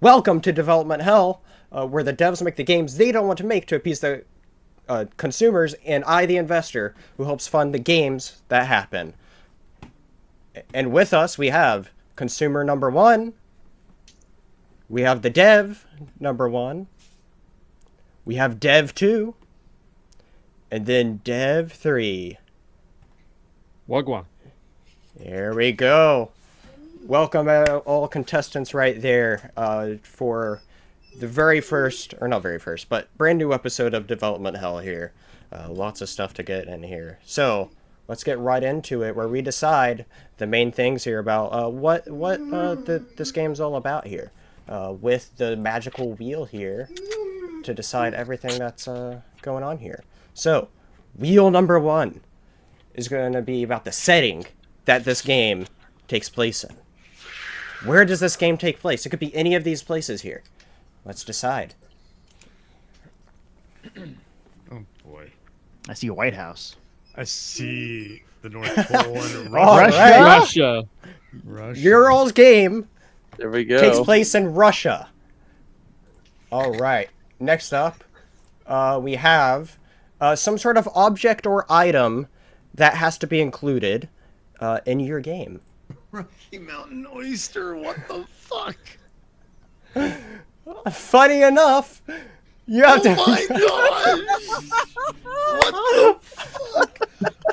Welcome to Development Hell, where the devs make the games they don't want to make to appease the consumers, and I, the investor, who helps fund the games that happen. And with us, we have consumer number one, we have the dev number one, we have dev two, and then dev three. Wagwan. There we go. Welcome all contestants right there for the very first, or not very first, but brand new episode of Development Hell here. Lots of stuff to get in here. So let's get right into it, where we decide the main things here about what this game's all about here, with the magical wheel here to decide everything that's going on here. So wheel number one is going to be about the setting that this game takes place in. Where does this game take place? It could be any of these places here. Let's decide. Oh boy. I see a White House. I see the North Pole and All Russia. right. Russia. Russia. Your all's game There we go. takes place in Russia. All right. Next up, we have some sort of object or item that has to be included in your game. Rocky Mountain Oyster, what the fuck? Funny enough, you have to. My god! What the fuck?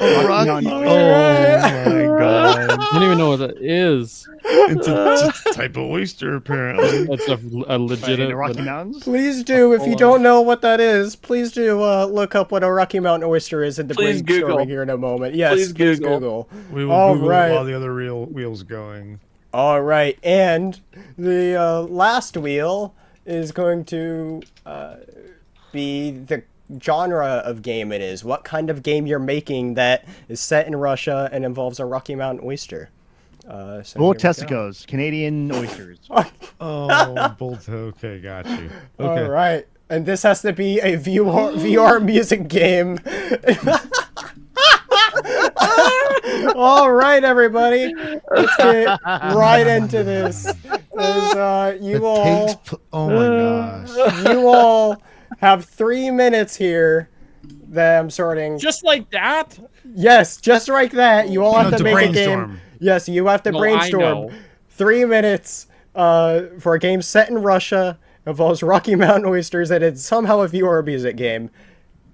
Rocky Mountain Oh Oyster. my god. I don't even know what that is. It's a type of oyster, apparently. That's a In the legitimate. Rocky Mountains? Please do, if you don't know what that is, please do look up what a Rocky Mountain oyster is in the Please brainstorming Google. here in a moment. Yes, Please please Google. Google. We will All Google right. it while the other wheel's going. All right, and the last wheel is going to be the genre of game it is. What kind of game you're making that is set in Russia and involves a Rocky Mountain oyster. So Bull here we go. testicos, Canadian oysters. Oh, bolt. Okay, got you. Okay. All right, and this has to be a VR music game. All right, everybody, let's get right into this. Oh my gosh. You all have 3 minutes here that I'm sorting. Just like that? Yes, just like that. You all have No, to to make a brainstorm. game. Yes, you have to No, I brainstorm. know. 3 minutes for a game set in Russia, involves Rocky Mountain oysters, and it's somehow a VR music game.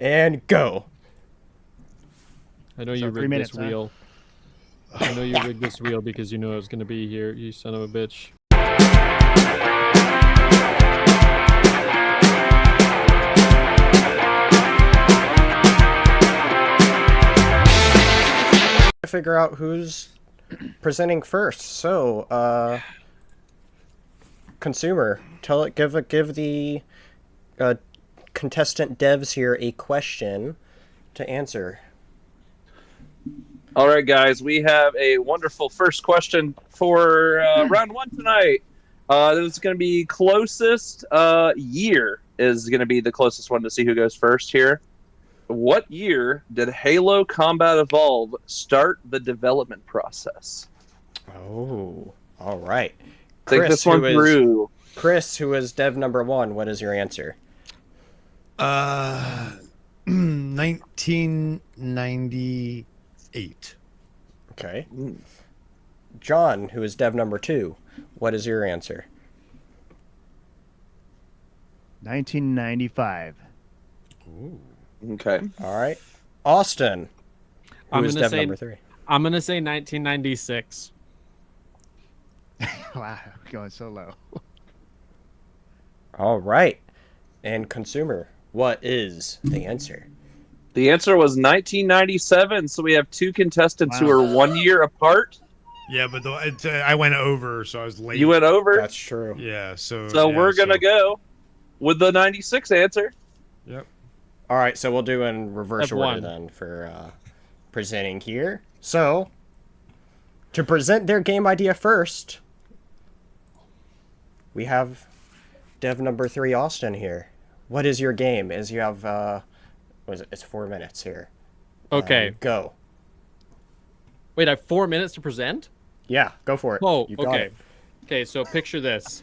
And go. I know So you 3 rigged minutes, this huh? wheel. I know you rigged this wheel because you knew I was going to be here, you son of a bitch. Figure out who's presenting first. So, consumer, give the contestant devs here a question to answer. All right, guys, we have a wonderful first question for round one tonight. This is going to be closest year is going to be the closest one to see who goes first here. What year did Halo Combat Evolve start the development process? Oh, all right. Think this one through. Chris, who is dev number one, what is your answer? 1998. Okay. John, who is dev number two, what is your answer? 1995. Okay. All right. Austin, who I'm is gonna dev say- number three. I'm going to say 1996. Wow, going so low. All right. And consumer, what is the answer? The answer was 1997, so we have two contestants who Wow. are 1 year apart. Yeah, but I went over, so I was late. You went over, That's true. Yeah, so. so yeah, we're going to go with the 96 answer. Yep. All right, so we'll do in reverse order F1. then for presenting here. So, to present their game idea first, we have dev number three, Austin, here. What is your game? As you have, what is it? It's 4 minutes here. Okay. Go. Wait, I have 4 minutes to present? Yeah, go for it. Oh, You got okay. it. Okay, so picture this.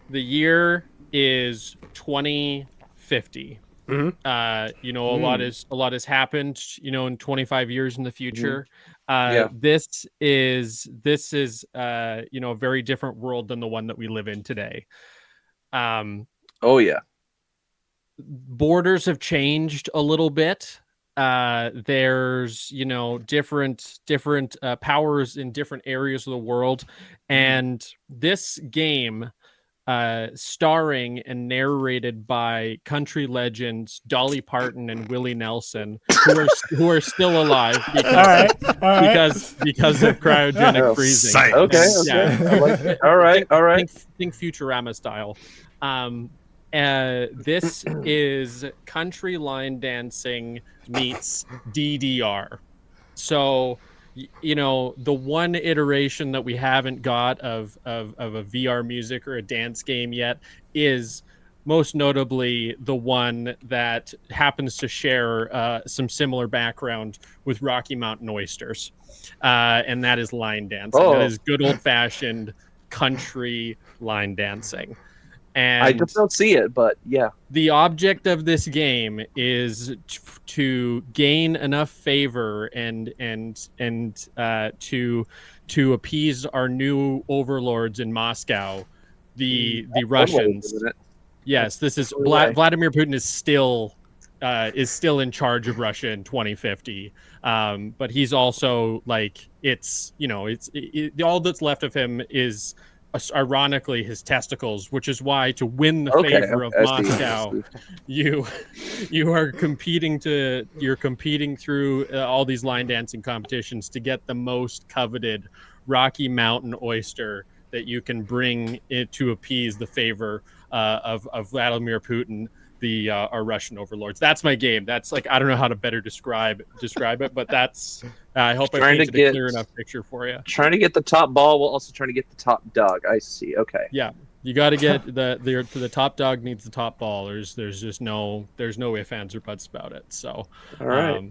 The year is 2050. You know, a lot has happened, you know, in 25 years in the future. Yeah. This is you know, a very different world than the one that we live in today. Oh yeah. Borders have changed a little bit. There's, you know, different powers in different areas of the world, and this game, starring and narrated by country legends Dolly Parton and Willie Nelson, who are still alive because because of cryogenic freezing. Science. Okay. Yeah. I like it. All right. Think Futurama style. This is country line dancing meets DDR. So, you know, the one iteration that we haven't got of a VR music or a dance game yet is most notably the one that happens to share some similar background with Rocky Mountain Oysters. And that is line dancing. Oh. That is good old-fashioned country line dancing. And I just don't see it, but yeah. the object of this game is to gain enough favor and to appease our new overlords in Moscow, the Russians. Isn't it? Yes, this is Totally right. Vladimir Putin is still in charge of Russia in 2050. But he's also like, it's, you know, all that's left of him is ironically his testicles, which is why to win the favor of Moscow, you are competing through all these line dancing competitions to get the most coveted Rocky Mountain oyster that you can bring it to appease the favor of Vladimir Putin, our Russian overlords. That's my game. That's like, I don't know how to better describe it, but that's I hope I painted a clear enough picture for you. Trying to get the top ball while also trying to get the top dog. I see. Okay. Yeah, you got to get the top dog needs the top ball. There's just no ifs, ands, or buts about it. So, All right.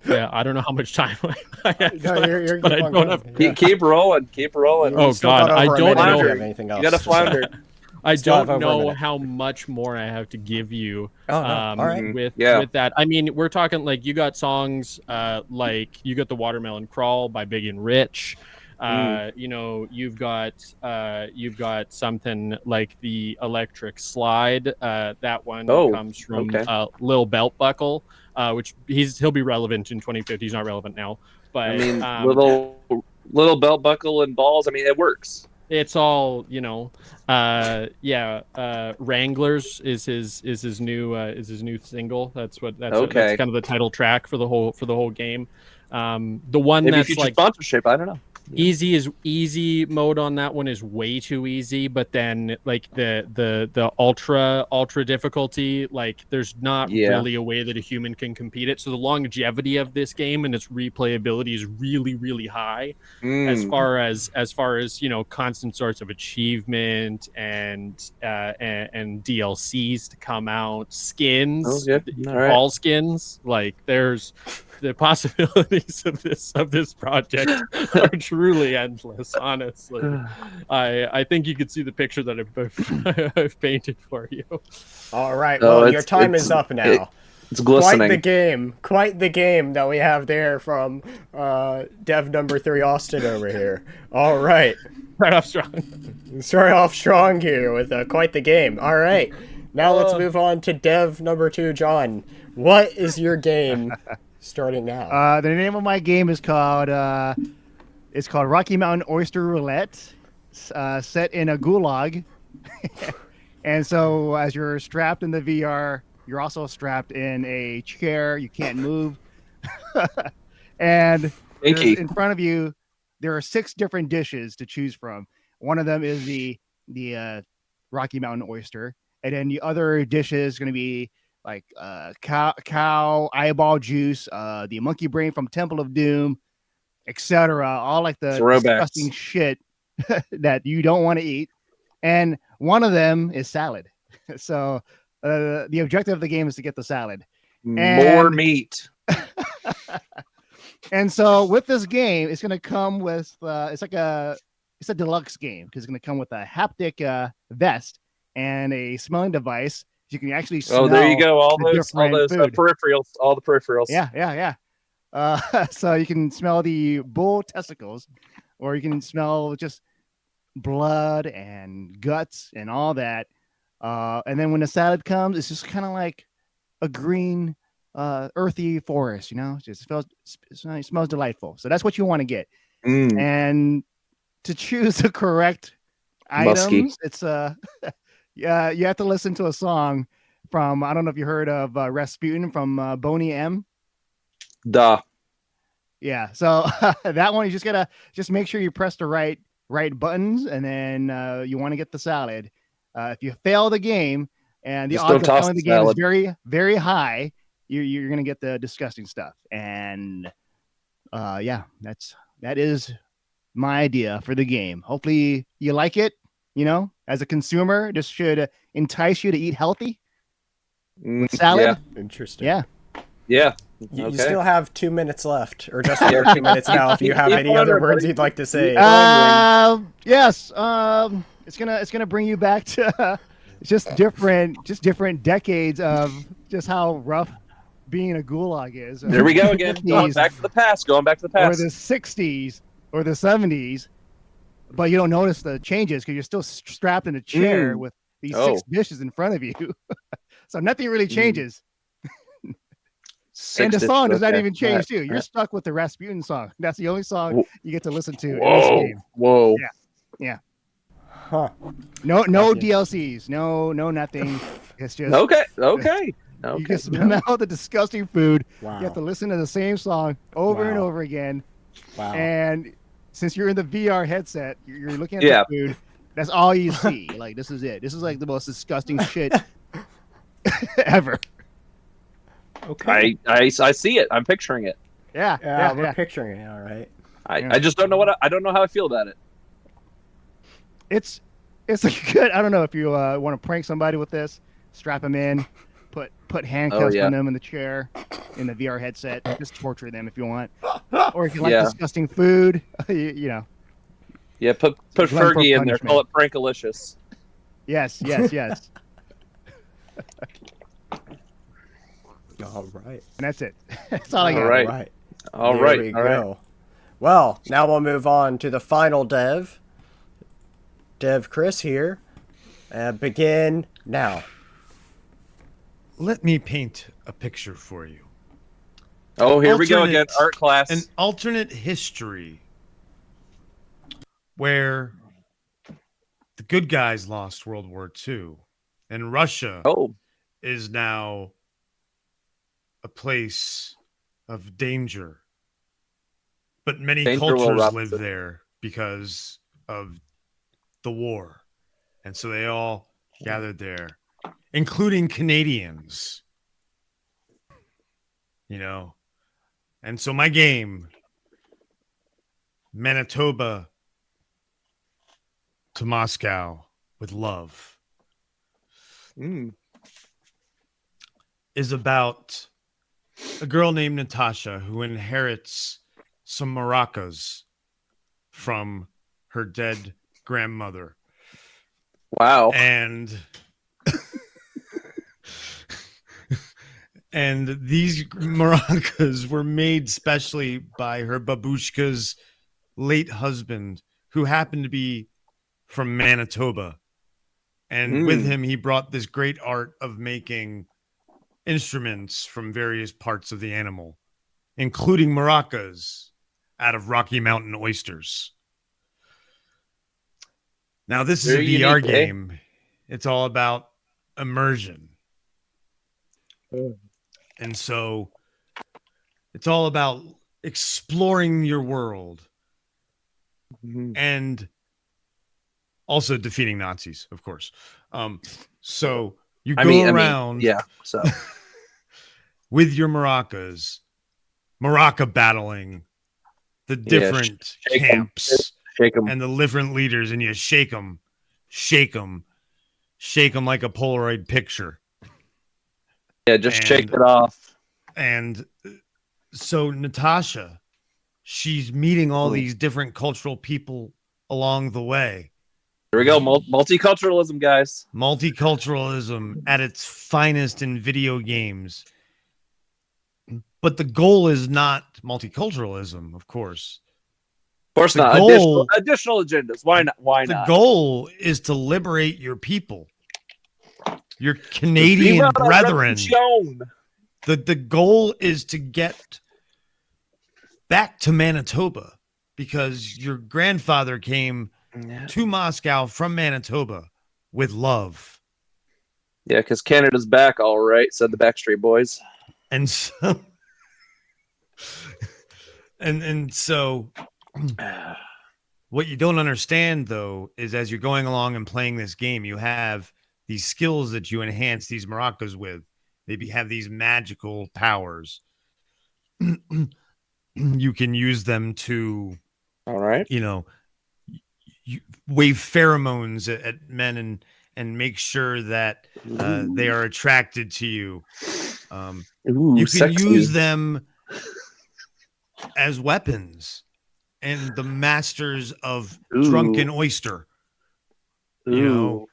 yeah, I don't know how much time I have, No, you're but I don't have. Keep rolling. Keep rolling. Oh God, I don't know. Anything else. You got to flounder. I Still have don't over a know minute. how much more I have to give you. Oh, no. All right. With that, I mean, we're talking like you got songs like you got the Watermelon Crawl by Big and Rich. You know, you've got something like the Electric Slide. That one comes from Lil Belt Buckle, which he'll be relevant in 2050. He's not relevant now, but I mean, little belt buckle and balls. I mean, it works. It's all, you know, Wranglers is his new single. That's kind of the title track for the whole game. The one Maybe that's like sponsorship, I don't know. Easy mode on that one is way too easy, but then like the ultra difficulty, like there's not really a way that a human can compete it. So the longevity of this game and its replayability is really, really high as far as, you know, constant sorts of achievement and DLCs to come out, skins, all skins. Like there's the possibilities of this project are truly endless, honestly. I think you could see the picture that I've painted for you. All right, well, your time is up now. It's glistening. Quite the game that we have there from Dev number 3 Austin over here. All right. Right off strong. Start off strong here with quite the game. All right. Now let's move on to Dev number 2 John. What is your game starting now? The name of my game is called Rocky Mountain Oyster Roulette, set in a gulag. And so as you're strapped in the VR, you're also strapped in a chair. You can't move. And in front of you, there are 6 different dishes to choose from. One of them is the Rocky Mountain oyster. And then the other dish is going to be like cow eyeball juice, the monkey brain from Temple of Doom, etc. All like the disgusting shit that you don't want to eat. And one of them is salad. So the objective of the game is to get the salad. More meat. And so with this game, it's going to come with it's like a it's a deluxe game because it's going to come with a haptic vest and a smelling device. You can actually smell. Oh, there you go. All the those different food. peripherals. All the peripherals. Yeah. So you can smell the bull testicles, or you can smell just blood and guts and all that. And then when the salad comes, it's just kind of like a green, earthy forest. It just it smells delightful. So that's what you want to get. And to choose the correct Musky. items, it's yeah, you have to listen to a song from, I don't know if you heard of Rasputin from Boney M. Duh. Yeah, so that one you just gotta make sure you press the right buttons, and then you want to get the salad. If you fail the game and the Just odds don't of toss failing the the game is salad. very, very high, you're gonna get the disgusting stuff. And yeah, that is my idea for the game. Hopefully you like it. As a consumer, this should entice you to eat healthy with salad. Interesting. Yeah. Yeah. You still have 2 minutes left, or just under 2 minutes now. If you have any Keep other wondering, words buddy. you'd like to say. Yes. It's gonna bring you back to just different decades of just how rough being a gulag is. There we go again. Going back to the past. Or the 60s or the 70s, but you don't notice the changes because you're still strapped in a chair with these 6 dishes in front of you. So nothing really changes. And the song does not even change too. You're stuck with the Rasputin song. That's the only song you get to listen to in this game. Whoa. Yeah. Huh. No DLCs. No nothing. It's just Okay. You can smell the disgusting food. Wow. You have to listen to the same song over and Wow. over again. Wow. And since you're in the VR headset, you're looking at the food. That's all you see. Like, this is it. This is like the most disgusting shit ever. Okay. I see it. I'm picturing it. Yeah, we're picturing it. All right. I just don't know I don't know how I feel about it. It's like good. I don't know if you want to prank somebody with this. Strap them in, put handcuffs on them in the chair, in the VR headset. Just torture them if you want. Or if you like disgusting food, you know. Yeah, put Fergie in there. Call it Prankalicious. Yes. All right. And that's it. That's all I got. All There right. we go. Well, now we'll move on to the final dev. Dev Chris here. Begin now. Let me paint a picture for you. Oh, here we go again. Art class. An alternate history where the good guys lost World War II and Russia is now a place of danger. But many cultures live there because of the war. And so they all gathered there, including Canadians. You know. And so my game, Manitoba to Moscow with love, is about a girl named Natasha who inherits some maracas from her dead grandmother. Wow. And and these maracas were made specially by her babushka's late husband, who happened to be from Manitoba. And with him, he brought this great art of making instruments from various parts of the animal, including maracas out of Rocky Mountain oysters. Now, this is a VR game. It's all about immersion. And so it's all about exploring your world and also defeating Nazis, of course. So you go around with your maracas, maraca battling the different camps and the different leaders, and you shake them like a Polaroid picture. Yeah, just shake it off. And so Natasha, she's meeting all these different cultural people along the way. Here we go. Multiculturalism, guys. Multiculturalism at its finest in video games. But the goal is not multiculturalism, of course. Of course not. Additional agendas. Why not? Why not? The goal is to liberate your people, your Canadian brethren. The goal is to get back to Manitoba because your grandfather came to Moscow from Manitoba with love. Yeah, because Canada's back, all right, said the Backstreet Boys. And so, and so, what you don't understand though is as you're going along and playing this game, you have these skills that you enhance these maracas with. They have these magical powers. You can use them to, all right, you wave pheromones at men and make sure that they are attracted to you. You can use them as weapons and the masters of drunken oyster, and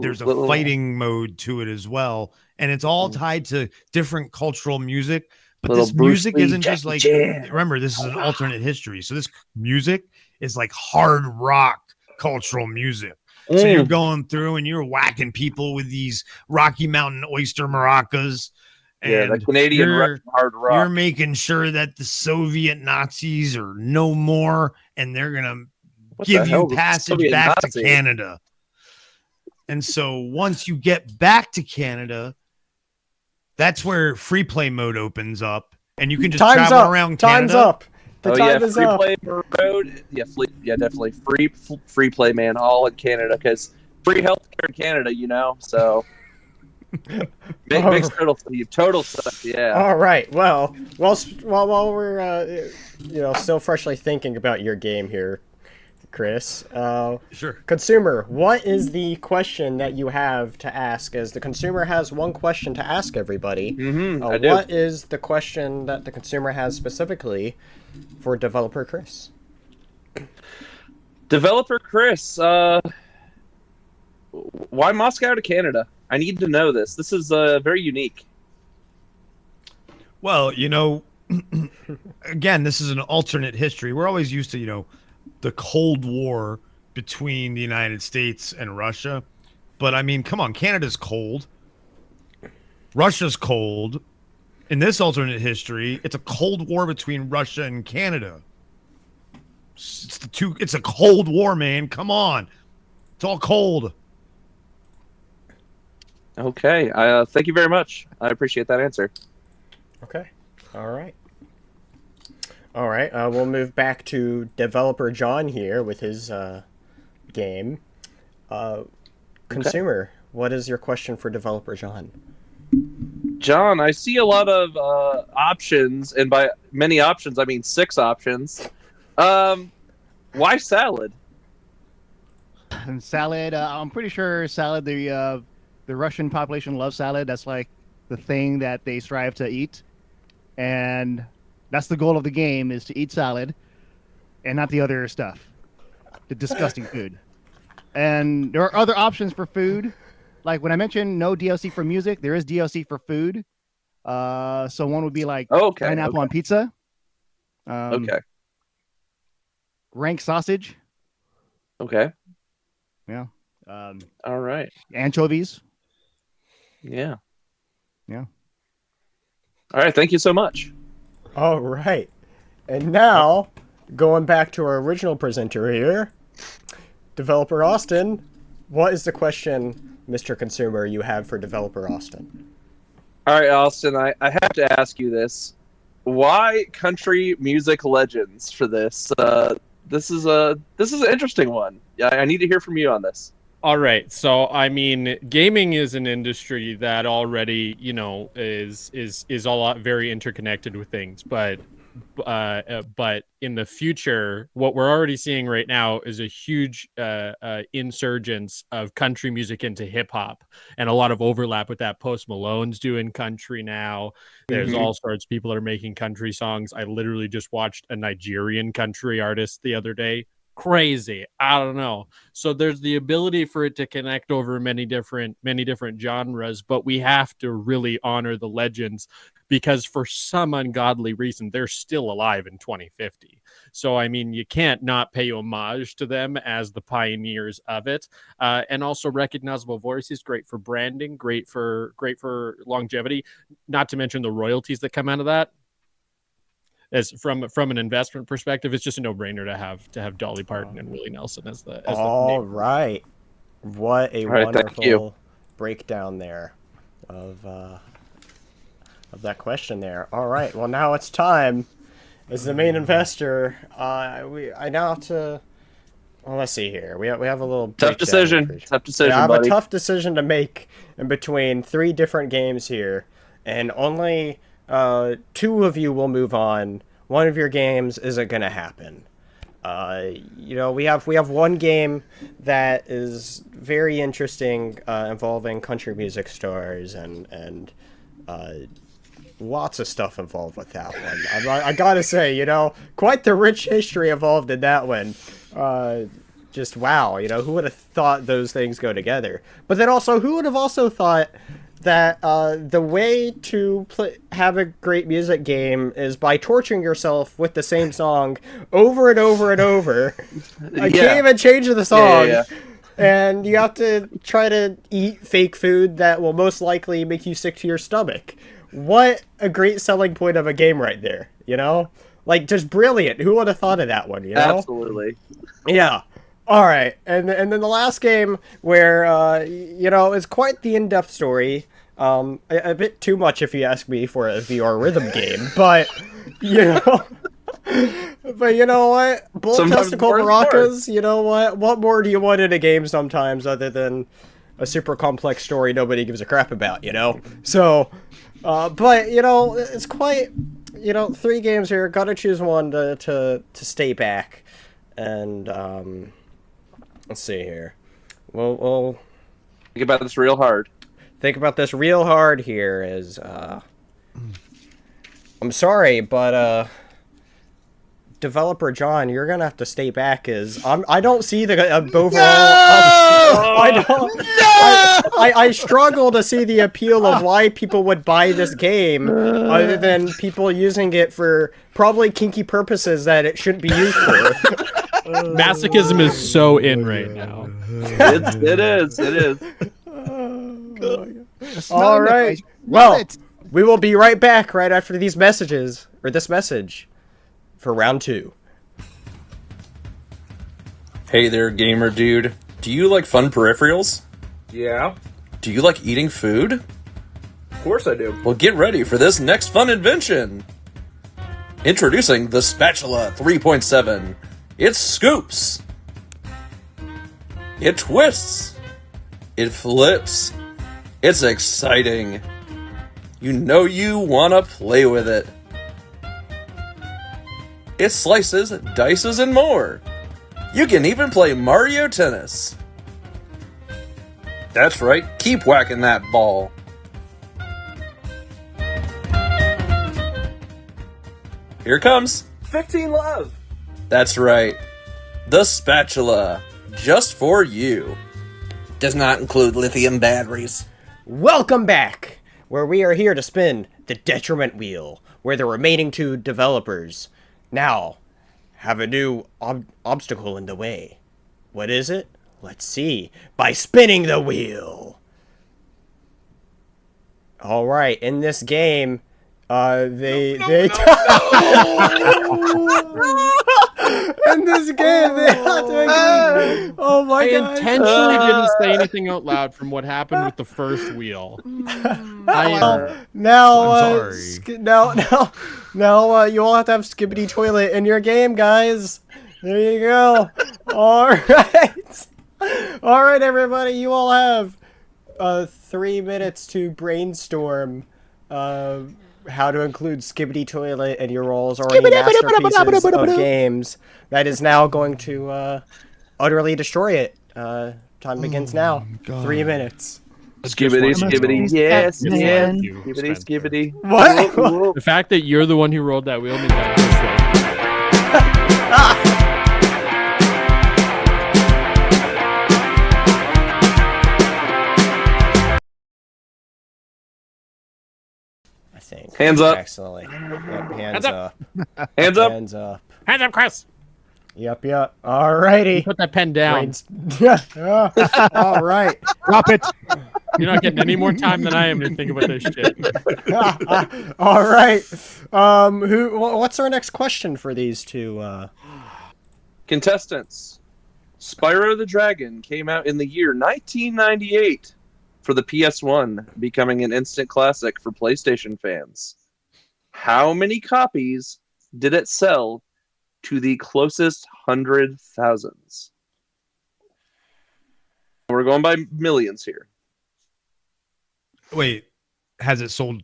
there's a fighting mode to it as well. And it's all tied to different cultural music. But this music isn't just like, remember, this is an alternate history. So this music is like hard rock cultural music. So you're going through and you're whacking people with these Rocky Mountain oyster maracas. And the Canadian hard rock. You're making sure that the Soviet Nazis are no more and they're going to give you passage back to Canada. And so once you get back to Canada, that's where free play mode opens up, and you can just travel around Canada. Time's up. Time is free up. Play mode. Yeah, definitely free play, man. All in Canada because free healthcare in Canada, So makes total sense. Yeah. All right. Well, while we're still freshly thinking about your game here, Chris. Sure. Consumer, what is the question that you have to ask? As the consumer has one question to ask everybody. What is the question that the consumer has specifically for developer Chris? Developer Chris, why Moscow to Canada? I need to know this. This is very unique. Well, again, this is an alternate history. We're always used to, the Cold War between the United States and Russia. But I mean, come on, Canada's cold. Russia's cold. In this alternate history, it's a Cold War between Russia and Canada. It's a Cold War, man. Come on. It's all cold. Okay. Thank you very much. I appreciate that answer. Okay. All right. We'll move back to developer John here with his game. Consumer, what is your question for developer John? John, I see a lot of options, and by many options, I mean 6 options. Why salad? And salad, I'm pretty sure salad, the Russian population loves salad. That's like the thing that they strive to eat. And that's the goal of the game, is to eat salad and not the other stuff, the disgusting food. And there are other options for food. Like when I mentioned no DLC for music, there is DLC for food. So one would be like pineapple on pizza. Rank sausage. Okay. Yeah. All right. Anchovies. Yeah. Yeah. All right. Thank you so much. All right. And now, going back to our original presenter here, developer Austen, what is the question, Mr. Consumer, you have for developer Austen? All right, Austen, I have to ask you this. Why country music legends for this? This is an interesting one. I need to hear from you on this. All right. So, I mean, gaming is an industry that already, is a lot very interconnected with things. But in the future, what we're already seeing right now is a huge insurgence of country music into hip hop, and a lot of overlap with that. Post Malone's doing country now. There's all sorts of people that are making country songs. I literally just watched a Nigerian country artist the other day crazy. I don't know. So there's the ability for it to connect over many different genres, but we have to really honor the legends because for some ungodly reason they're still alive in 2050. So I mean, you can't not pay homage to them as the pioneers of it, and also recognizable voices, great for branding, great for longevity. Not to mention the royalties that come out of that. As from an investment perspective, it's just a no-brainer to have Dolly Parton and Willie Nelson as the All name. right. What a wonderful breakdown there of that question there. All right. Well, now it's time. As the main investor, I now have to. Well, let's see here. We have a little tough decision. Tough decision. Yeah, I have buddy. a tough decision to make in between 3 different games here, and only 2 of you will move on. One of your games isn't going to happen. We have one game that is very interesting, involving country music stars and lots of stuff involved with that one. I gotta say, quite the rich history involved in that one. Just wow, who would have thought those things go together? But then also, who would have also thought that the way to have a great music game is by torturing yourself with the same song over and over and over. I can't even change the song. Yeah. And you have to try to eat fake food that will most likely make you sick to your stomach. What a great selling point of a game right there, Like, just brilliant. Who would have thought of that one, Absolutely. Yeah. All right. And then the last game where, it's quite the in-depth story. A bit too much, if you ask me, for a VR rhythm game. But, But you know what? Bull testicle maracas, you know what? What more do you want in a game sometimes other than a super complex story nobody gives a crap about, So, but, it's quite, 3 games here. Gotta choose one to stay back. And, let's see here. We'll think about this real hard. Think about this real hard here is, I'm sorry, but, developer John, you're gonna have to stay back. I don't see the overall. I struggle to see the appeal of why people would buy this game, other than people using it for probably kinky purposes that it shouldn't be used for. Masochism is so in right now. It is. All right. Well, we will be right back right after these messages, or this message, for round 2. Hey there, gamer dude. Do you like fun peripherals? Yeah. Do you like eating food? Of course I do. Well, get ready for this next fun invention. Introducing the Spatula 3.7. It scoops. It twists. It flips. It's exciting. You know you want to play with it. It slices, dices, and more. You can even play Mario Tennis. That's right, keep whacking that ball. Here comes 15 Love. That's right. The Spatula. Just for you. Does not include lithium batteries. Welcome back, where we are here to spin the detriment wheel, where the remaining 2 developers now have a new obstacle in the way. What is it? Let's see. By spinning the wheel. All right, in this game, in this game, they have to include... Oh my god! I intentionally didn't say anything out loud from what happened with the first wheel. Now, you all have to have Skibbity Toilet in your game, guys. There you go. All right, everybody. You all have 3 minutes to brainstorm how to include Skibbity Toilet in your roles already masterpieces of games. That is now going to utterly destroy it. Time begins now. 3 minutes. Skibbity, yes. Skibbity. What? The fact that you're the one who rolled that wheel means that think. Hands up. Accidentally. Yep, hands up. Hands up. Hands up. Hands up, Chris. Yep. Alrighty. Put that pen down. All right. Drop it. You're not getting any more time than I am to think about this shit. All right. What's our next question for these two? Contestants. Spyro the Dragon came out in the year 1998 for the PS1, becoming an instant classic for PlayStation fans. How many copies did it sell to the closest 100,000s? We're going by millions here. Wait, has it sold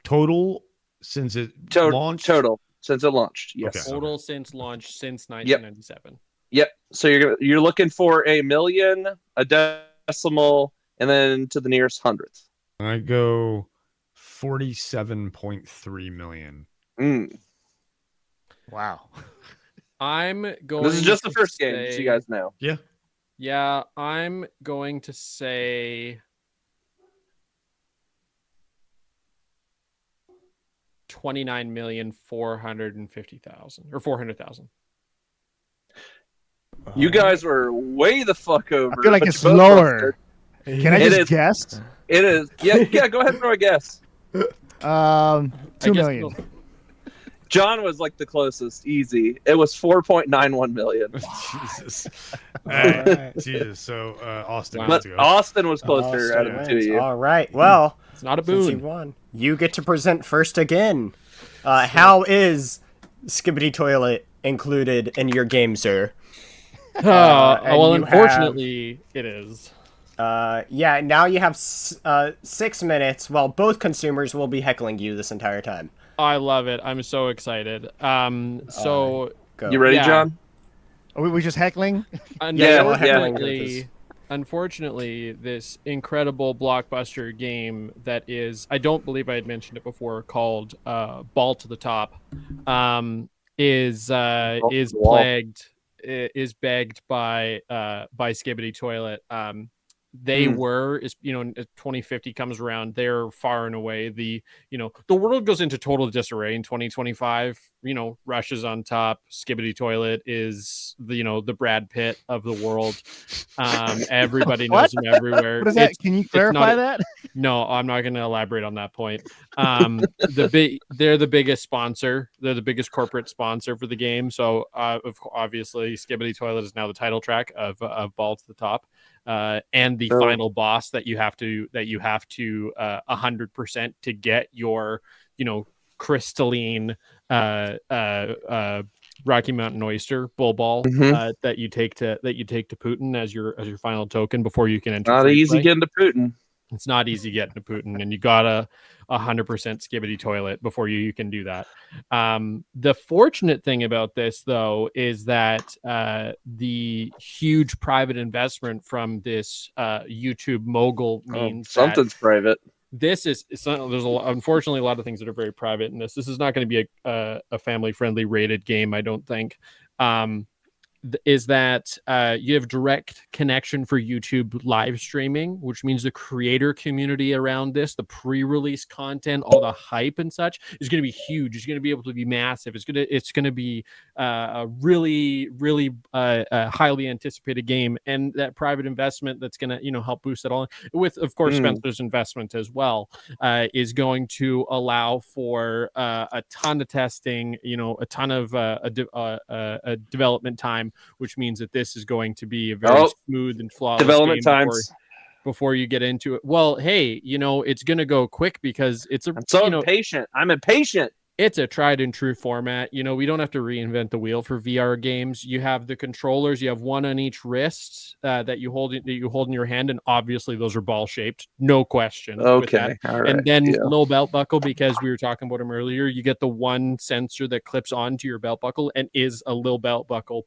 total since it launched? Total since it launched. Yes. Okay. Total since launch since 1997. Yep. So you're looking for a million, a decimal, and then to the nearest hundredth. I go 47.3 million. Wow. I'm going. This is just the to first game, so you guys know. Yeah. Yeah, I'm going to say 29,450,000 or 400,000. You guys were way the fuck over. I feel like but it's you both lower. busted. Can I It just is. guess? It is. Yeah. Go ahead and throw a guess. 2 I guess million. it'll- John was like the closest. Easy. It was 4.91 million. Jesus. right. Jesus. So Austin Wow. has But to go. Austin was closer out of the Austin two of wins. you. All right. Well, It's not a since you boon. won, you get to present first again. How is Skibbity Toilet included in your game, sir? and Well, you unfortunately, it is. Yeah, now you have 6 minutes while both consumers will be heckling you this entire time. I love it. I'm so excited. So Go. You ready, Yeah. John? Are we just heckling? Yeah, we're heckling unfortunately, unfortunately, this incredible blockbuster game that is, I don't believe I had mentioned it before, called Ball to the Top, is the wall. begged by Skibbity Toilet. They were, as 2050 comes around, they're far and away the world goes into total disarray in 2025. Russia's on top. Skibbity Toilet is the Brad Pitt of the world. Everybody knows him everywhere. What is that? Can you clarify that? No, I'm not going to elaborate on that point. They're the biggest sponsor. They're the biggest corporate sponsor for the game. So obviously, Skibbity Toilet is now the title track of Ball to the Top, and the final boss that you have to 100% to get your crystalline Rocky Mountain Oyster bull ball that you take to Putin as your final token before you can enter. Not free easy play. getting to Putin. It's not easy getting to Putin, and you gotta 100% Skibbity Toilet before you can do that. The fortunate thing about this, though, is that the huge private investment from this YouTube mogul means Something's private. this is unfortunately a lot of things that are very private in this. This is not going to be a family friendly rated game, I don't think. Is that you have direct connection for YouTube live streaming, which means the creator community around this, the pre-release content, all the hype and such is going to be huge. It's going to be able to be massive. It's going to be a really, really highly anticipated game, and that private investment that's going to help boost it all with, of course, Spencer's investment as well, is going to allow for a ton of testing, a ton of a development time, which means that this is going to be a very smooth and flawless Development game times. before you get into it. Well, hey, it's going to go quick because it's I'm so impatient. I'm impatient. It's a tried and true format. We don't have to reinvent the wheel for VR games. You have the controllers. You have one on each wrist that you hold in your hand, and obviously those are ball shaped, no question. Okay, all right. And then low belt buckle, because we were talking about them earlier. You get the one sensor that clips onto your belt buckle and is a little belt buckle.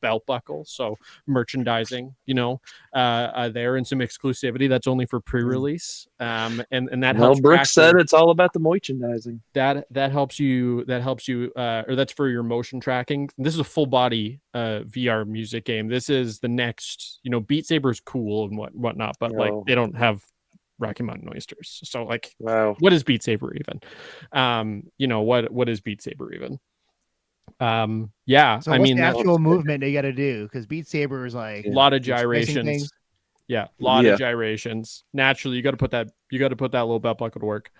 So merchandising, there, and some exclusivity that's only for pre-release. And that helps. Brooke said it's all about the merchandising. That helps you, or that's for your motion tracking. This is a full body VR music game. This is the next, Beat Saber is cool and whatnot, but like they don't have Rocky Mountain Oysters. So like, Wow. what is Beat Saber even? What is Beat Saber even? Yeah, So I what's mean, the that's actual movement they got to do? Because Beat Saber is like a lot of this racing thing. gyrations. Yeah, a lot of gyrations. Naturally, you got to put that little belt buckle to work.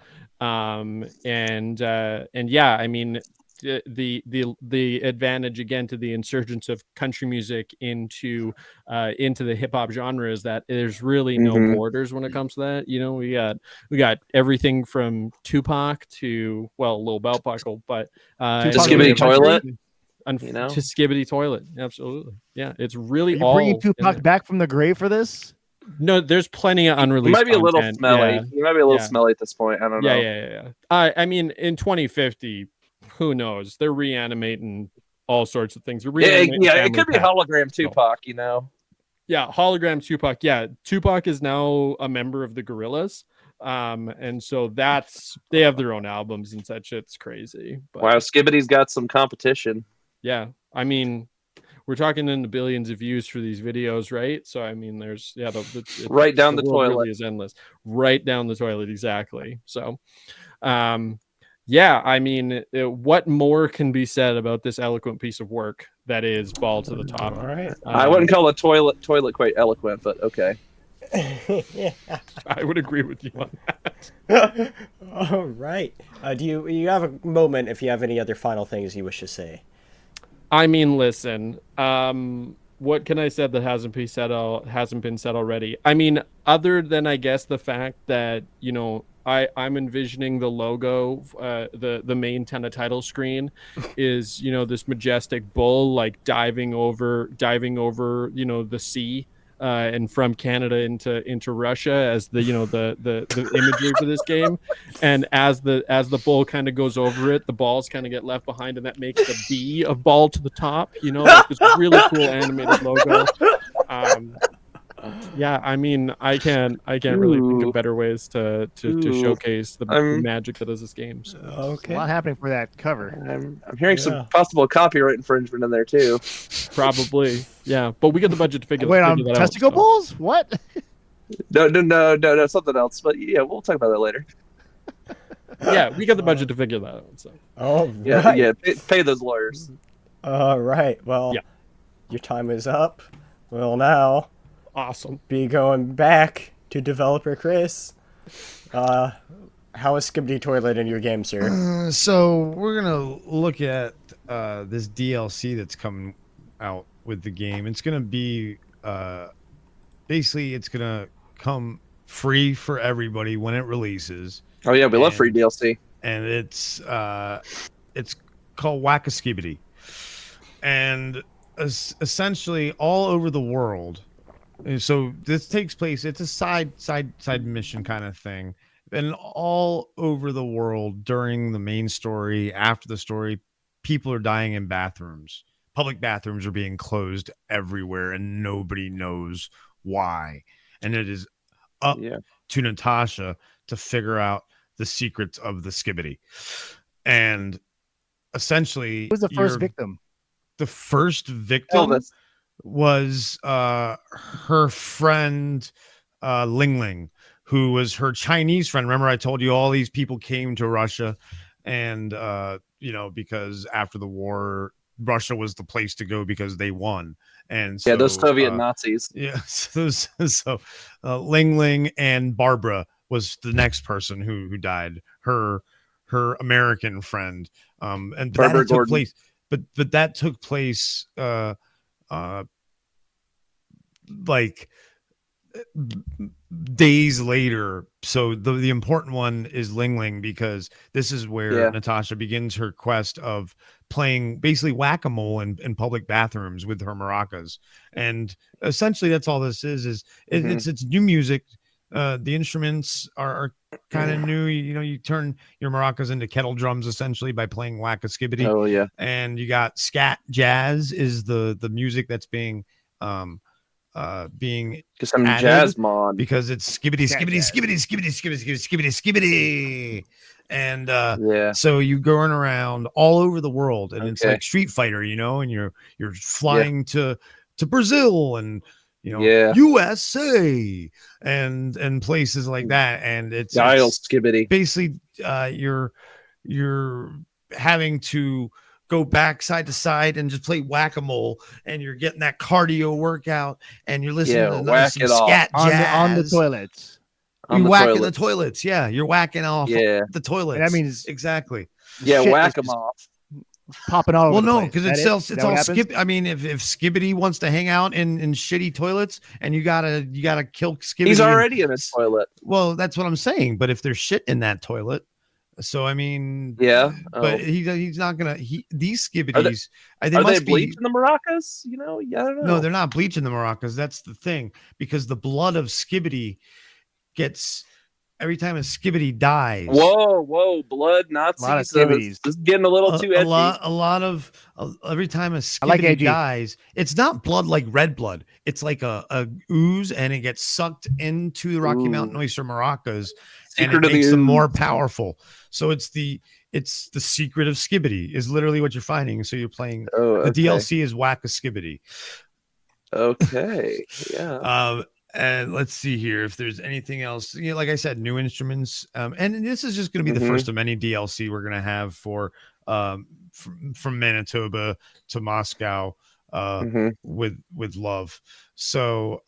And yeah, I mean, the advantage again to the insurgence of country music into the hip hop genre is that there's really no borders when it comes to that. You know, we got everything from Tupac to, well, Lil Belt Buckle, but to Skibbity Toilet. To Skibbity Toilet, absolutely. Yeah, it's really Are you all bringing Tupac back from the grave for this? No, there's plenty of unreleased. You might be a little content. smelly. Yeah. You might be a little smelly at this point. I don't know. Yeah. I mean, in 2050, who knows? They're reanimating all sorts of things. It could be hologram Tupac. You know. Yeah, hologram Tupac. Yeah, Tupac is now a member of the Gorillaz, and so they have their own albums and such. It's crazy. But, wow, Skibbity's got some competition. Yeah, I mean, we're talking in the billions of views for these videos, right? So I mean, there's right down the toilet. Really is endless, right down the toilet, exactly. So, yeah, I mean, what more can be said about this eloquent piece of work that is Ball to the Top? All right, I wouldn't call a toilet quite eloquent, but okay. Yeah. I would agree with you on that. All right. Do you have a moment if you have any other final things you wish to say? I mean, listen, what can I say that hasn't been said already? I mean, other than, I guess, the fact that, you know, I'm envisioning the logo, the main title screen is, you know, this majestic bull, like diving over, you know, the sea, and from Canada into Russia as the, you know, the imagery for this game. And as the bull kind of goes over it, the balls kind of get left behind, and that makes the B of Ball to the Top, you know, like this really cool animated logo. Yeah, I mean, I can't really think of better ways to showcase the magic that is this game. So. Okay. A lot happening for that cover. I'm hearing some possible copyright infringement in there too. Probably, yeah. But we get the budget to figure Wait, that testicle out. balls? What? No, something else. But yeah, we'll talk about that later. Yeah, we got the budget to figure that out. So. Oh, yeah. Pay those lawyers. All right. Well, your time is up. Well, now. Awesome. Be going back to developer Chris. How is Skibbity Toilet in your game, sir? So we're gonna look at this DLC that's coming out with the game. It's gonna be basically it's gonna come free for everybody when it releases. Oh yeah, we love free DLC. And it's called Whack-a-Skibbity, and essentially all over the world. So this takes place, it's a side mission kind of thing, and all over the world during the main story, after the story, people are dying in bathrooms. Public bathrooms are being closed everywhere, and nobody knows why. And it is up to Natasha to figure out the secrets of the Skibbity. And essentially, who was the first victim? The first victim was her friend Ling Ling, who was her Chinese friend. Remember, I told you all these people came to Russia, and you know, because after the war, Russia was the place to go because they won. And so, those Soviet Nazis. Yeah, so Ling Ling and Barbara was the next person who died. Her American friend, and that took place. But that took place like days later. So the important one is Ling Ling, because this is where Natasha begins her quest of playing basically whack-a-mole in public bathrooms with her maracas. And essentially that's all this is it's new music. The instruments are kind of new. You know, you turn your maracas into kettle drums essentially by playing Whack-a-Skibbity. Oh yeah. And you got scat jazz is the music that's being some jazz mod, because it's skibbity and so you going around all over the world, and it's like Street Fighter, you know, and you're flying to Brazil, and USA and places like that. And it's dial skibbity. Basically, you're having to go back side to side and just play whack-a-mole, and you're getting that cardio workout, and you're listening to some scat jazz on the toilets. You're whacking the toilets. Yeah, you're whacking off the toilets. That means exactly. Yeah, whack them off. Popping all over. Well, the no, place. because it's all skip. I mean, if Skibbity wants to hang out in shitty toilets, and you gotta kill Skibbity. He's already in his toilet. Well, that's what I'm saying. But if there's shit in that toilet, so I mean, but he's not gonna. These Skibbities are they bleaching the maracas? You know, I don't know. No, they're not bleaching the maracas. That's the thing, because the blood of Skibbity gets. Every time a Skibbity dies. Whoa, blood Nazis. A lot of Skibbities. This is getting a little too edgy. A lot of every time a Skibbity dies, it's not blood like red blood. It's like a ooze, and it gets sucked into the Rocky Mountain oyster maracas, and it makes them more powerful. So it's the secret of Skibbity is literally what you're finding. So you're playing the DLC is Whack a Skibbity. Okay. Yeah. And let's see here if there's anything else. You know, like I said, new instruments. And this is just going to be the first of many DLC we're going to have for from Manitoba to Moscow with love. So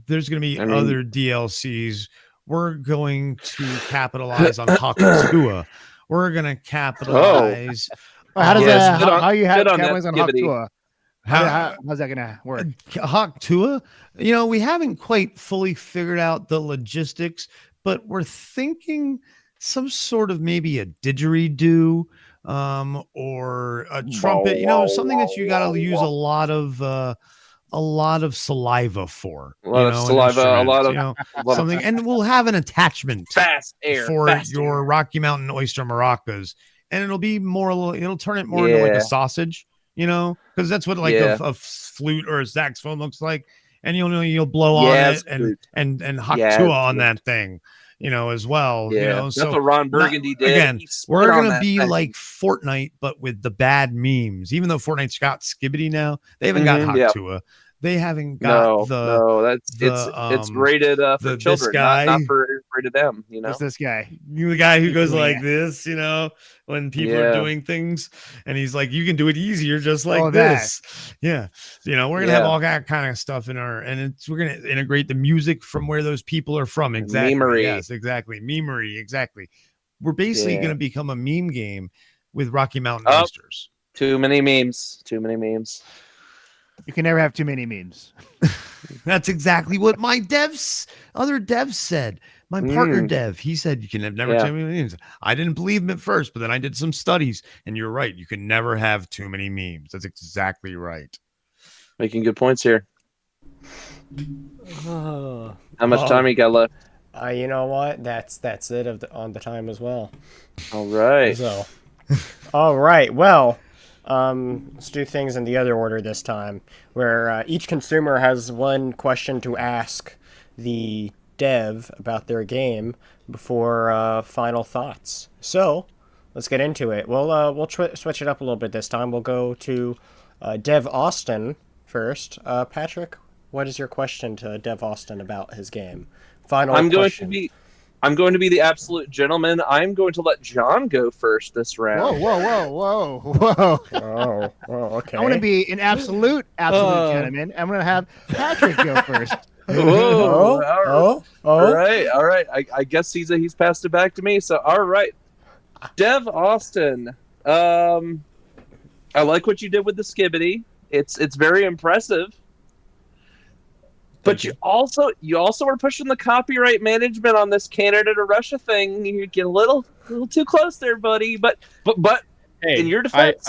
there's going to be other DLCs. We're going to capitalize on Hakutua. We're going to capitalize. How does that? How you have capitalize on Hakutua? How's that gonna work? Hakutua, you know, we haven't quite fully figured out the logistics, but we're thinking some sort of maybe a didgeridoo, or a trumpet. You know, something that you got to use a lot of saliva for. A lot of saliva, a lot of something, and we'll have an attachment fast air for your Rocky Mountain oyster maracas, and it'll be more. It'll turn it more into like a sausage. You know, because that's what like a flute or a saxophone looks like, and you'll blow on it and Hakutua on that thing, you know, as well. Yeah, you know, that's so what Ron Burgundy did. Again, we're gonna be like Fortnite, but with the bad memes. Even though Fortnite's got Skibbity now, they haven't got Hakutua. They haven't got it's rated for children, not for rated M. You know, what's this guy? You the guy who goes like this, you know, when people are doing things, and he's like, you can do it easier, just like this. Yeah, you know, we're gonna have all that kind of stuff in our, and we're gonna integrate the music from where those people are from. Exactly. Memery. Yes, exactly. Memery. Exactly. We're basically gonna become a meme game with Rocky Mountain oysters. Too many memes. Too many memes. You can never have too many memes. That's exactly what my other devs said. My partner dev, he said you can have never too many memes. I didn't believe him at first, but then I did some studies, and you're right. You can never have too many memes. That's exactly right. Making good points here. How much time you got left? You know what? That's it on the time as well. All right. So, all right. Well. Let's do things in the other order this time, where each consumer has one question to ask the dev about their game before final thoughts. So let's get into it. We'll switch it up a little bit this time. We'll go to Dev Austen first. Patrick, what is your question to Dev Austen about his game? I'm going to be the absolute gentleman. I'm going to let John go first this round. Whoa. Oh, okay. I want to be an absolute gentleman. I'm going to have Patrick go first. All right. I guess he's passed it back to me. So, all right. Dev Austen. I like what you did with the Skibbity. It's very impressive. But you also were pushing the copyright management on this Canada to Russia thing. You get a little too close there, buddy. But hey, in your defense,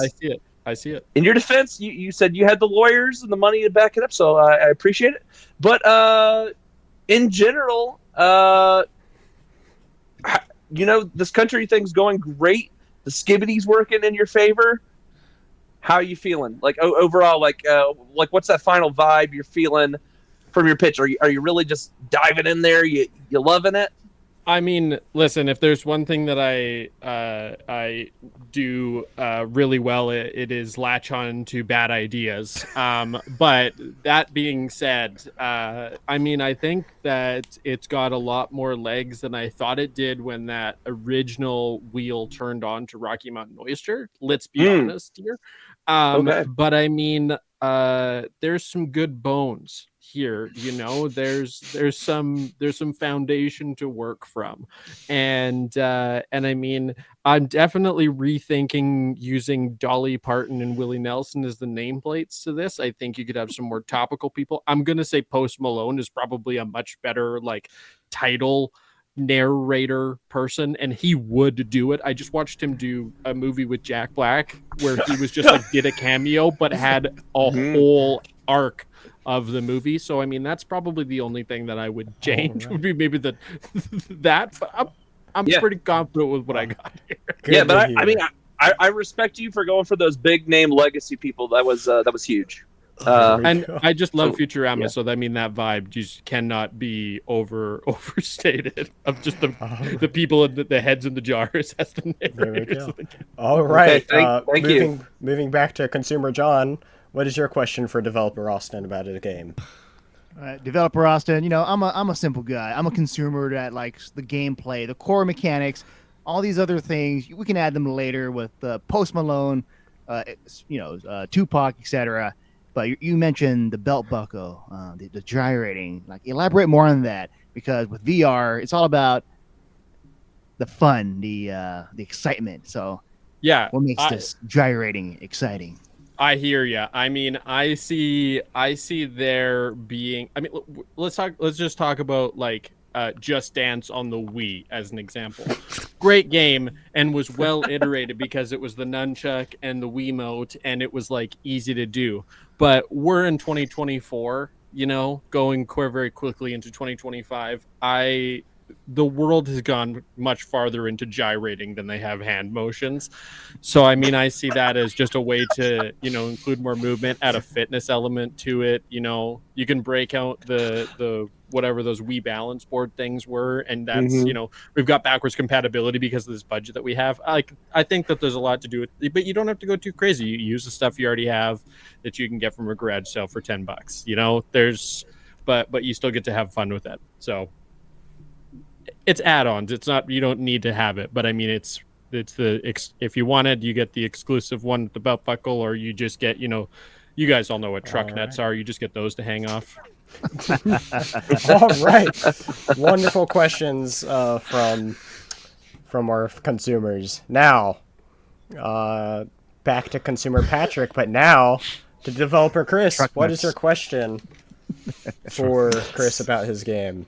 I see it. In your defense, you said you had the lawyers and the money to back it up, so I appreciate it. But in general, you know, this country thing's going great. The Skibbity's working in your favor. How are you feeling? Like overall, like what's that final vibe you're feeling from your pitch? Are you really just diving in there? You loving it? I mean, listen, if there's one thing that I do really well, it is latch on to bad ideas. But that being said, I mean, I think that it's got a lot more legs than I thought it did when that original wheel turned on to Rocky Mountain Oyster. Let's be honest here. Okay. But I mean, there's some good bones here, you know. There's some foundation to work from, and I mean, I'm definitely rethinking using Dolly Parton and Willie Nelson as the nameplates to this. I think you could have some more topical people. I'm gonna say Post Malone is probably a much better like title narrator person, and he would do it. I just watched him do a movie with Jack Black where he was just like did a cameo but had a whole arc of the movie. So I mean, that's probably the only thing that I would change would be maybe that, but I'm pretty confident with what I got here. Yeah, but I mean, I respect you for going for those big name legacy people. That was huge. And I just love Futurama, so I mean that vibe just cannot be overstated. Of just the people in the heads in the jars as the narrators. All right, okay, thank you. Moving back to consumer John, what is your question for developer Austin about a game? Developer Austin, you know, I'm a simple guy. I'm a consumer that likes the gameplay, the core mechanics, all these other things. We can add them later with Post Malone, Tupac, etc. But you mentioned the belt buckle, the gyrating. Like, elaborate more on that, because with VR, it's all about the fun, the excitement. So, yeah, what makes this gyrating exciting? I hear you. I mean, I see there being. I mean, let's just talk about like Just Dance on the Wii as an example. Great game, and was well iterated because it was the nunchuck and the Wiimote, and it was like easy to do. But we're in 2024, you know, going very quickly into 2025. The world has gone much farther into gyrating than they have hand motions. So, I mean, I see that as just a way to, you know, include more movement, add a fitness element to it. You know, you can break out the whatever those Wii balance board things were. And that's, you know, we've got backwards compatibility because of this budget that we have. I think that there's a lot to do with it, but you don't have to go too crazy. You use the stuff you already have that you can get from a garage sale for $10, you know, but you still get to have fun with it. So, it's add-ons. It's not, you don't need to have it, but I mean, if you wanted, you get the exclusive one with the belt buckle, or you just get, you know, you guys all know what truck nuts are. You just get those to hang off. All right, wonderful questions from our consumers. Now, back to consumer Patrick, but now to developer Chris. What is your question for Chris about his game?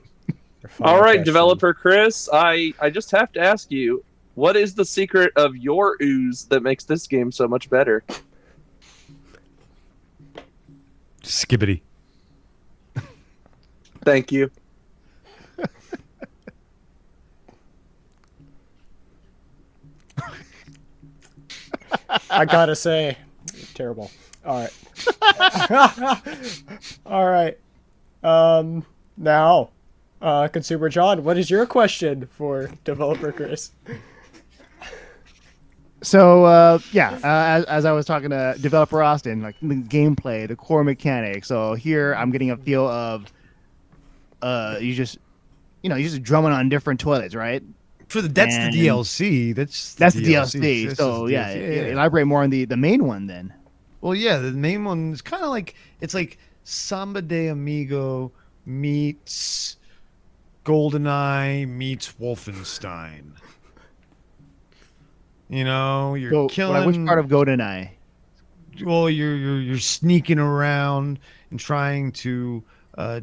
All right, developer Chris, I just have to ask you, what is the secret of your ooze that makes this game so much better? Skibbity. Thank you. I gotta say, terrible. All right. All right. Now, consumer John, what is your question for developer Chris? So as I was talking to developer Austin, like the gameplay, the core mechanics. So here I'm getting a feel of you're just drumming on different toilets, right? That's the DLC. That's the DLC. So elaborate more on the main one then. Well, yeah, the main one is kind of like, it's like Samba de Amigo meets GoldenEye meets Wolfenstein. You know, you're killing. Which part of GoldenEye? Well, you're sneaking around and trying to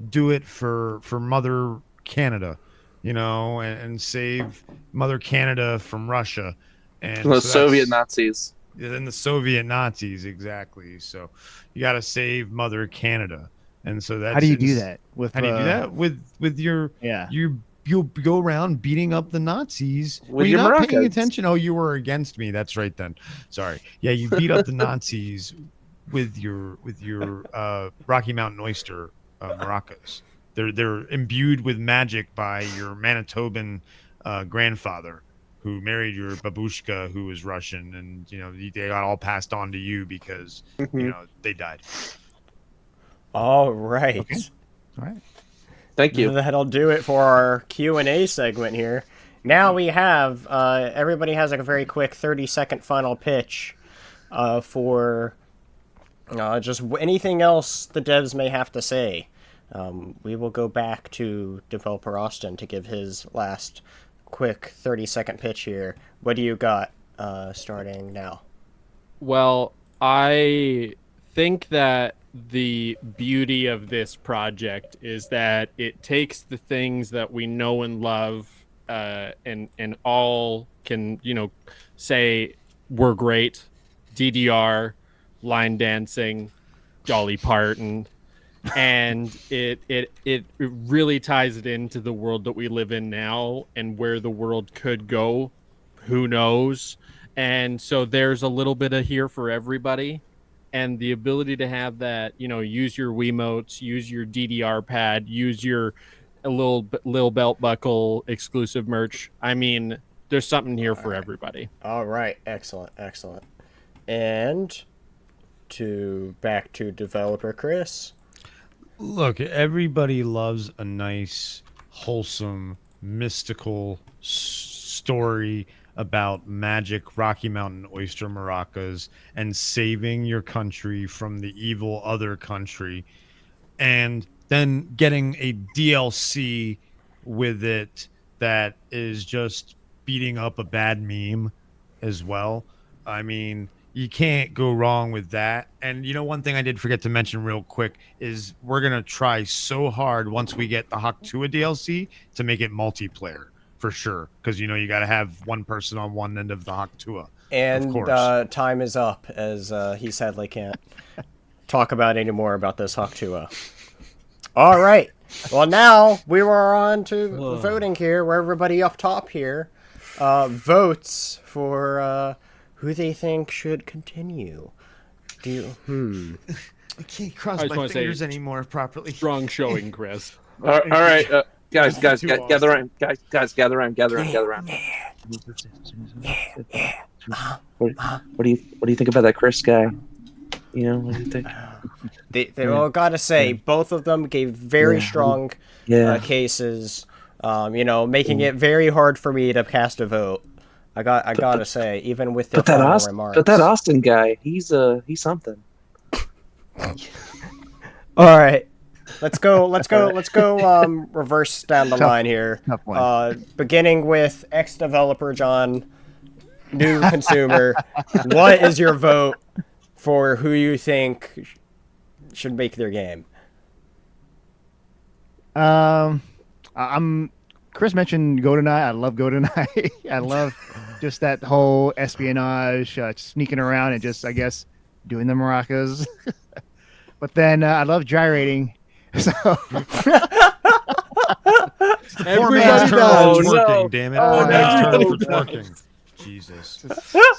do it for Mother Canada, you know, and save Mother Canada from Russia and the Soviet Nazis. And the Soviet Nazis, exactly. So you got to save Mother Canada, and so that's how do you do that? How do you do that with your You'll go around beating up the Nazis. With you're your not maracas. paying attention. Oh, you were against me. That's right then. Sorry. Yeah, you beat up the Nazis with your Rocky Mountain Oyster maracas. they're imbued with magic by your Manitoban grandfather, who married your babushka, who was Russian, and they got all passed on to you because they died. All right. Okay. All right. Thank you. That'll do it for our Q&A segment here. Now we have everybody has like a very quick 30-second final pitch for just anything else the devs may have to say. We will go back to developer Austen to give his last quick 30-second pitch here. What do you got starting now? Well, I think that the beauty of this project is that it takes the things that we know and love and all can, say we're great. DDR, line dancing, Dolly Parton, and it really ties it into the world that we live in now and where the world could go. Who knows? And so there's a little bit of here for everybody. And the ability to have that, use your Wiimotes, use your DDR pad, use your little belt buckle exclusive merch. I mean, there's something here for everybody. All right. Excellent. And back to developer Chris. Look, everybody loves a nice, wholesome, mystical story about magic Rocky Mountain oyster maracas and saving your country from the evil other country, and then getting a DLC with it that is just beating up a bad meme as well. I mean, you can't go wrong with that. And one thing I did forget to mention real quick is we're going to try so hard once we get the Haktua DLC to make it multiplayer. For sure, because you got to have one person on one end of the Haktua. And of course. Time is up, as he sadly can't talk about any more about this Haktua. All right. Well, now we were on to voting here, where everybody up top here votes for who they think should continue. I can't cross my fingers anymore properly. Strong showing, Chris. All right. Guys, gather around. Guys, gather around. What do you think about that Chris guy? What do you think? They all gotta say, both of them gave very strong cases. Making it very hard for me to cast a vote. I gotta say, even with their final remarks. But that Austen guy, he's something. All right. Let's go reverse down the line here. Beginning with ex-developer John, new consumer. What is your vote for who you think should make their game? Chris mentioned GoldenEye. I love GoldenEye. I love just that whole espionage, sneaking around and just, I guess, doing the maracas. But then I love gyrating. So everybody's turn for twerking, damn it. Turn for twerking. Jesus.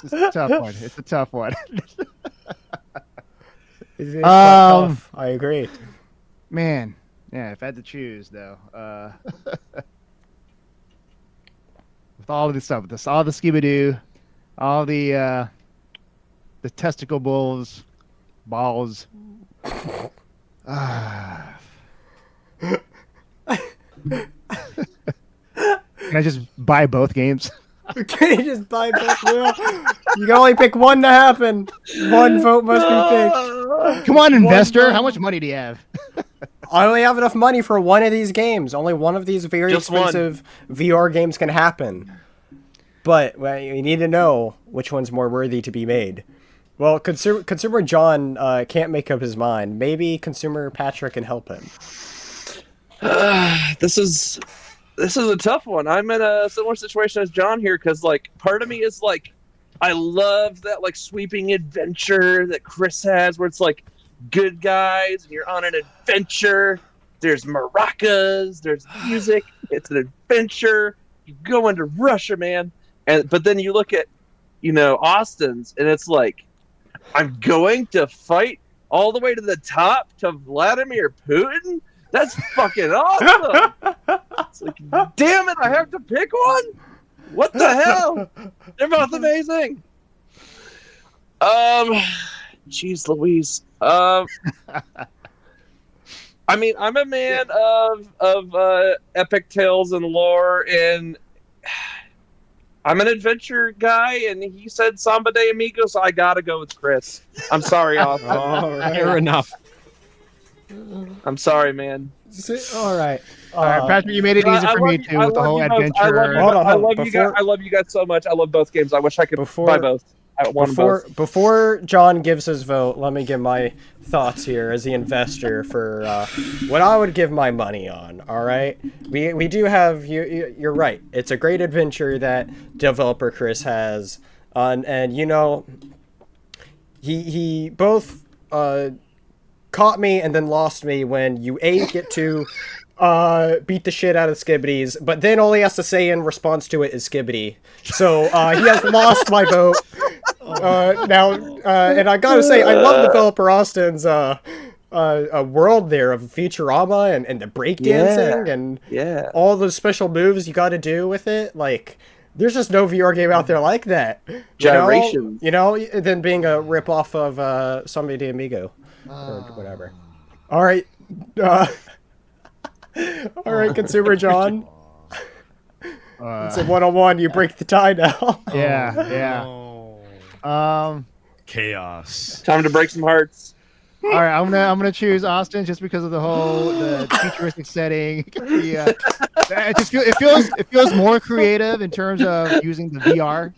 It's a tough one. It's a tough one. Tough. I agree. Man. Yeah, if I had to choose though. With all of this stuff, all the Scooby-Doo, all the testicle balls. Can I just buy both games? Can you just buy both? Will? You can only pick one to happen. One vote must be picked. Come on, investor. How much money do you have? I only have enough money for one of these games. Only one of these very expensive VR games can happen. But you need to know which one's more worthy to be made. Well, consumer John can't make up his mind. Maybe consumer Patric can help him. This is a tough one. I'm in a similar situation as John here because, part of me is I love that sweeping adventure that Chris has, where it's good guys and you're on an adventure. There's maracas, there's music. It's an adventure. You go into Russia, man. But then you look at, Austen's, and it's I'm going to fight all the way to the top to Vladimir Putin. That's fucking awesome. It's like, damn it, I have to pick one? What the hell? They're both amazing. Jeez Louise. I mean, I'm a man of epic tales and lore, and I'm an adventure guy, and he said Samba de Amigo, so I gotta go with Chris. I'm sorry, Austin. All right. Fair enough. I'm sorry, man. All right. All right, Patrick, you made it easy for me too with the whole adventure. I love you guys so much. I love both games. I wish I could buy both. I want both. Before John gives his vote, let me give my thoughts here as the investor for what I would give my money on. All right, we do have you're right. It's a great adventure that developer Chris has, and you know, he both caught me and then lost me when you get to beat the shit out of Skibbities, but then all he has to say in response to it is Skibbity. So he has lost my vote. Now, and I gotta say, I love developer Austin's a world there of Futurama and the breakdancing and all those special moves you gotta do with it. Like, there's just no VR game out there like that. Gyrations. You know, than being a rip-off of Samba de Amigo or whatever. All right. All right, Consumer John. It's a 1-on-1. You break the tie now. Yeah. Chaos. Time to break some hearts. All right, I'm gonna choose Austin just because of the futuristic setting. It feels more creative in terms of using the VR.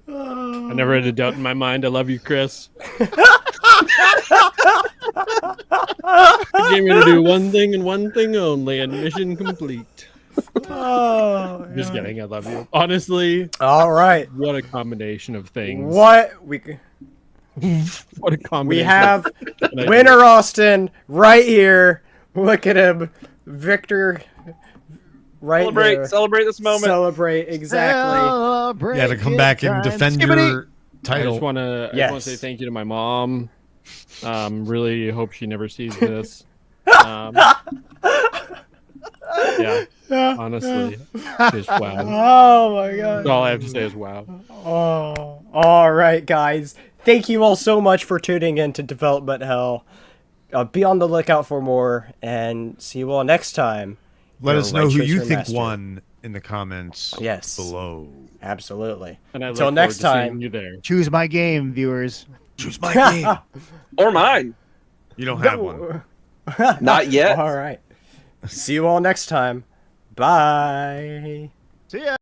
I never had a doubt in my mind. I love you, Chris. You gave me to do one thing and one thing only, and mission complete. Just kidding. I love you. Honestly. All right. What a combination of things. What a combination. We have winner Austin right here. Look at him, Victor. Right there. Celebrate this moment. Celebrate exactly. Yeah, to come back and defend your title. I just want to say thank you to my mom. Really hope she never sees this. Yeah, honestly, just wow. Oh my god. All I have to say is wow. Oh, all right, guys. Thank you all so much for tuning in to Development Hell. Be on the lookout for more, and see you all next time. Let us know who you think won in the comments below. Absolutely. And until next time, you there. Choose my game, viewers. Choose my game. Or mine. You don't have one. Not yet. All right. See you all next time. Bye. See ya.